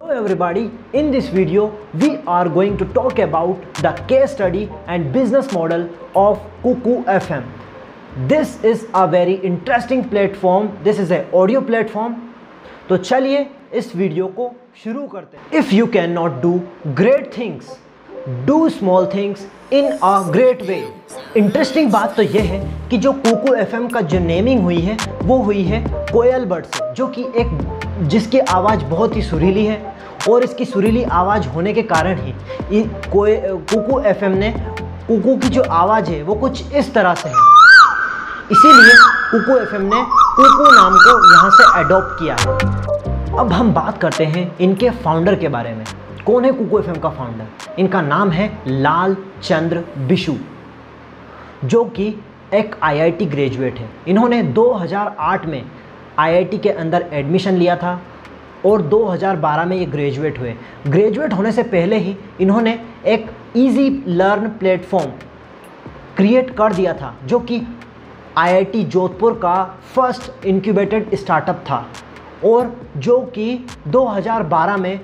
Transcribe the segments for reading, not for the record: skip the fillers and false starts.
Hello everybody, in this video we are going to talk about the case study and business model of Kuku FM. This is a very interesting platform. This is an audio platform. तो चलिए इस video को शुरू करते हैं. If you cannot do great things, do small things in a great way. Interesting बात तो यह है कि जो कुकू FM का जो नेमिंग हुई है वो हुई है कोयल बर्ड से, जो कि जिसकी आवाज़ बहुत ही सुरीली है और इसकी सुरीली आवाज़ होने के कारण ही कुकू FM ने कुकू की जो आवाज़ है वो कुछ इस तरह से है. इसीलिए कुकू FM ने कुकू नाम को यहाँ से अडॉप्ट किया है. अब हम बात करते हैं इनके फाउंडर के बारे में. कौन है कुकू FM का फाउंडर? इनका नाम है लाल चंद्र बिशु, जो कि एक IIT ग्रेजुएट है. इन्होंने 2008 में IIT के अंदर एडमिशन लिया था और 2012 में ये ग्रेजुएट हुए. ग्रेजुएट होने से पहले ही इन्होंने एक इजी लर्न प्लेटफॉर्म क्रिएट कर दिया था, जो कि IIT जोधपुर का फर्स्ट इंक्यूबेटेड स्टार्टअप था और जो कि 2012 में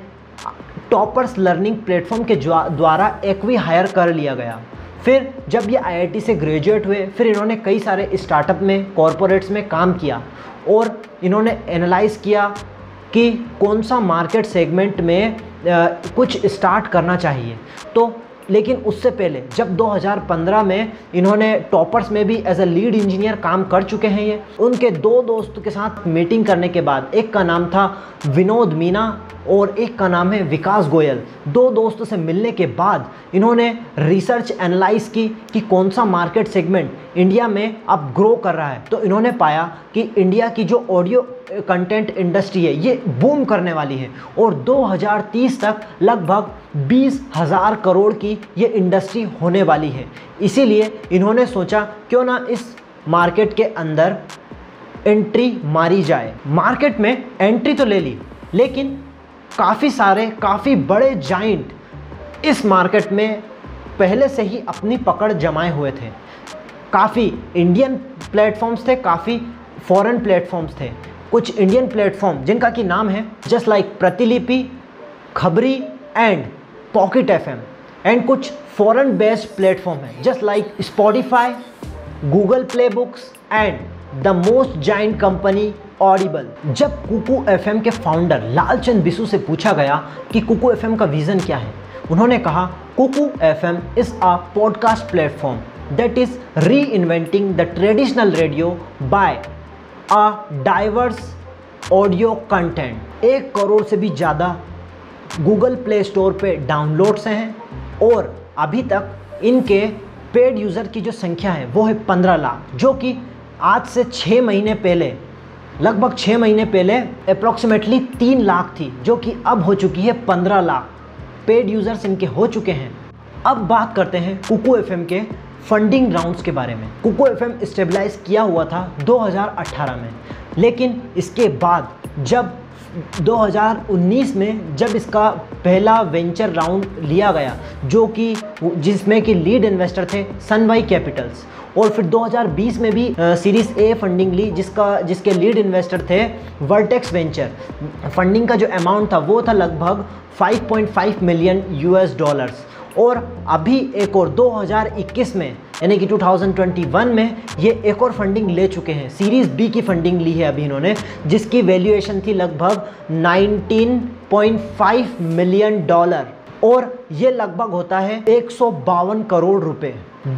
टॉपर्स लर्निंग प्लेटफॉर्म के द्वारा एक्वी हायर कर लिया गया. फिर जब ये IIT से ग्रेजुएट हुए, फिर इन्होंने कई सारे स्टार्टअप में, कॉरपोरेट्स में काम किया और इन्होंने एनालाइज़ किया कि कौन सा मार्केट सेगमेंट में कुछ स्टार्ट करना चाहिए. तो लेकिन उससे पहले जब 2015 में इन्होंने टॉपर्स में भी एज अ लीड इंजीनियर काम कर चुके हैं. ये उनके दो दोस्तों के साथ मीटिंग करने के बाद, एक का नाम था विनोद मीना और एक का नाम है विकास गोयल. दो दोस्तों से मिलने के बाद इन्होंने रिसर्च एनालाइज की कि कौन सा मार्केट सेगमेंट इंडिया में अब ग्रो कर रहा है. तो इन्होंने पाया कि इंडिया की जो ऑडियो कंटेंट इंडस्ट्री है ये बूम करने वाली है और 2030 तक लगभग 20,000 करोड़ की ये इंडस्ट्री होने वाली है. इसीलिए इन्होंने सोचा क्यों ना इस मार्केट के अंदर एंट्री मारी जाए. मार्केट में एंट्री तो ले ली, लेकिन काफ़ी बड़े जाइंट इस मार्केट में पहले से ही अपनी पकड़ जमाए हुए थे. काफ़ी इंडियन प्लेटफॉर्म्स थे, काफ़ी फॉरेन प्लेटफॉर्म्स थे. कुछ इंडियन प्लेटफॉर्म जिनका कि नाम है जस्ट लाइक प्रतिलिपि, खबरी एंड पॉकेट FM, एंड कुछ फॉरेन बेस्ड प्लेटफॉर्म है just like Spotify, Google play books and the most giant company Audible. जब कुकू FM के फाउंडर लालचंद बिशु से पूछा गया कि कुकू FM का विज़न क्या है, उन्होंने कहा Kuku FM is a podcast platform that is reinventing the traditional radio by a diverse audio content. 1 crore से भी ज़्यादा गूगल प्ले स्टोर पे डाउनलोड्स हैं और अभी तक इनके पेड यूज़र की जो संख्या है वो है 15 लाख, जो कि आज से 6 महीने पहले, लगभग 6 महीने पहले अप्रॉक्सीमेटली 3 लाख थी, जो कि अब हो चुकी है 15 लाख. पेड यूज़र्स इनके हो चुके हैं. अब बात करते हैं कुकू FM के फंडिंग राउंड्स के बारे में. कुकू FM स्टेबलाइज किया हुआ था 2018 में, लेकिन इसके बाद जब 2019 में जब इसका पहला वेंचर राउंड लिया गया, जो कि जिसमें कि लीड इन्वेस्टर थे सनवाई कैपिटल्स, और फिर 2020 में भी सीरीज़ A फंडिंग ली जिसके लीड इन्वेस्टर थे वर्टेक्स वेंचर. फंडिंग का जो अमाउंट था वो था लगभग $5.5 मिलियन. और अभी एक और 2021 में यानी कि 2021 में ये एक और फंडिंग ले चुके हैं. सीरीज़ B की फंडिंग ली है अभी इन्होंने, जिसकी वैल्यूएशन थी लगभग $19.5 मिलियन और ये लगभग होता है 152 करोड़ रुपए,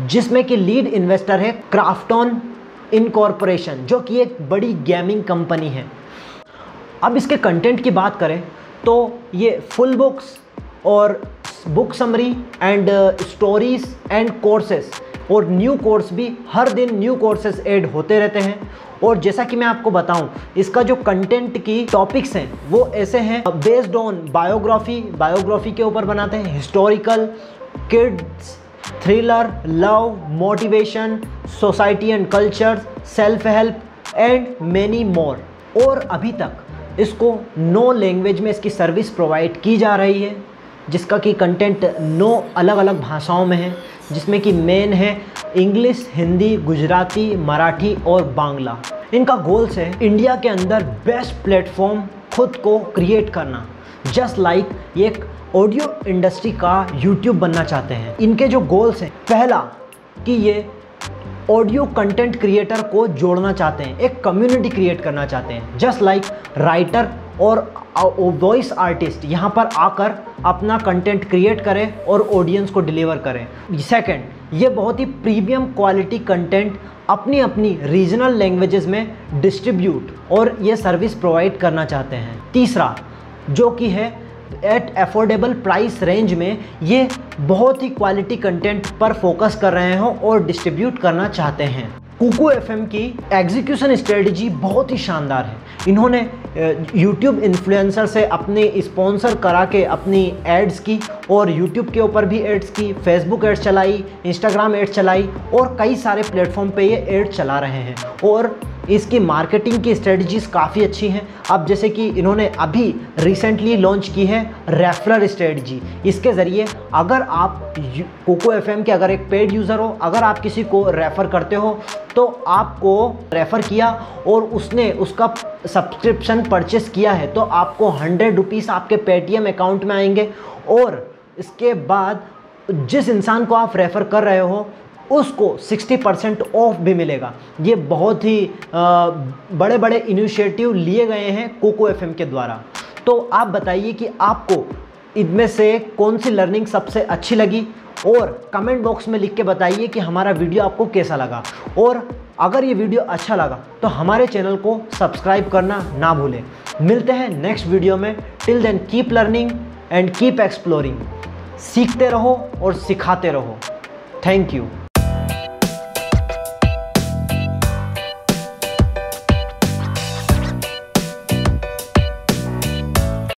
जिसमें कि लीड इन्वेस्टर है क्राफ्टन इनकॉर्पोरेशन, जो कि एक बड़ी गेमिंग कंपनी है. अब इसके कंटेंट की बात करें तो ये फुल बुक्स और book summary and stories and courses और न्यू कोर्स भी, हर दिन न्यू कोर्सेस ऐड होते रहते हैं. और जैसा कि मैं आपको बताऊं, इसका जो कंटेंट की टॉपिक्स हैं वो ऐसे हैं बेस्ड ऑन बायोग्राफी के ऊपर बनाते हैं, historical, kids, thriller, love, motivation, society and culture, self help and many more. और अभी तक इसको 9 लैंग्वेज में इसकी सर्विस प्रोवाइड की जा रही है, जिसका कि कंटेंट 9 अलग अलग भाषाओं में है, जिसमें कि मेन है इंग्लिश, हिंदी, गुजराती, मराठी और बांग्ला. इनका गोल्स है इंडिया के अंदर बेस्ट प्लेटफॉर्म खुद को क्रिएट करना, जस्ट लाइक ये एक ऑडियो इंडस्ट्री का यूट्यूब बनना चाहते हैं। इनके जो गोल्स हैं, पहला कि ये ऑडियो कंटेंट क्रिएटर को जोड़ना चाहते हैं, एक कम्युनिटी क्रिएट करना चाहते हैं, जस्ट लाइक राइटर और वॉइस आर्टिस्ट यहाँ पर आकर अपना कंटेंट क्रिएट करें और ऑडियंस को डिलीवर करें। सेकंड, ये बहुत ही प्रीमियम क्वालिटी कंटेंट अपनी अपनी रीजनल लैंग्वेजेस में डिस्ट्रीब्यूट और ये सर्विस प्रोवाइड करना चाहते हैं। तीसरा, जो कि है एट अफोर्डेबल प्राइस रेंज में ये बहुत ही क्वालिटी कंटेंट पर फोकस कर रहे हो और डिस्ट्रीब्यूट करना चाहते हैं। कुकू एफएम की एग्जीक्यूशन स्ट्रेटजी बहुत ही शानदार है। इन्होंने यूट्यूब इन्फ्लुएंसर से अपने स्पॉन्सर करा के अपनी एड्स की और यूट्यूब के ऊपर भी एड्स की, फेसबुक एड्स चलाई, इंस्टाग्राम एड्स चलाई और कई सारे प्लेटफॉर्म पे ये एड्स चला रहे हैं और इसकी मार्केटिंग की स्ट्रेटजीज़ काफ़ी अच्छी हैं। अब जैसे कि इन्होंने अभी रिसेंटली लॉन्च की है रेफरल स्ट्रेटजी। इसके ज़रिए अगर आप कुकू एफएम के अगर एक पेड यूज़र हो, अगर आप किसी को रेफ़र करते हो तो आपको रेफ़र किया और उसने उसका सब्सक्रिप्शन परचेस किया है तो आपको 100 रुपीज़ आपके पेटीएम अकाउंट में आएंगे और इसके बाद जिस इंसान को आप रेफ़र कर रहे हो उसको 60% ऑफ भी मिलेगा। ये बहुत ही बड़े बड़े इनिशिएटिव लिए गए हैं कुकू एफएम के द्वारा। तो आप बताइए कि आपको इनमें से कौन सी लर्निंग सबसे अच्छी लगी और कमेंट बॉक्स में लिख के बताइए कि हमारा वीडियो आपको कैसा लगा। और अगर ये वीडियो अच्छा लगा तो हमारे चैनल को सब्सक्राइब करना ना भूलें। मिलते हैं नेक्स्ट वीडियो में। Till then keep learning and keep exploring. सीखते रहो और सिखाते रहो। Thank you.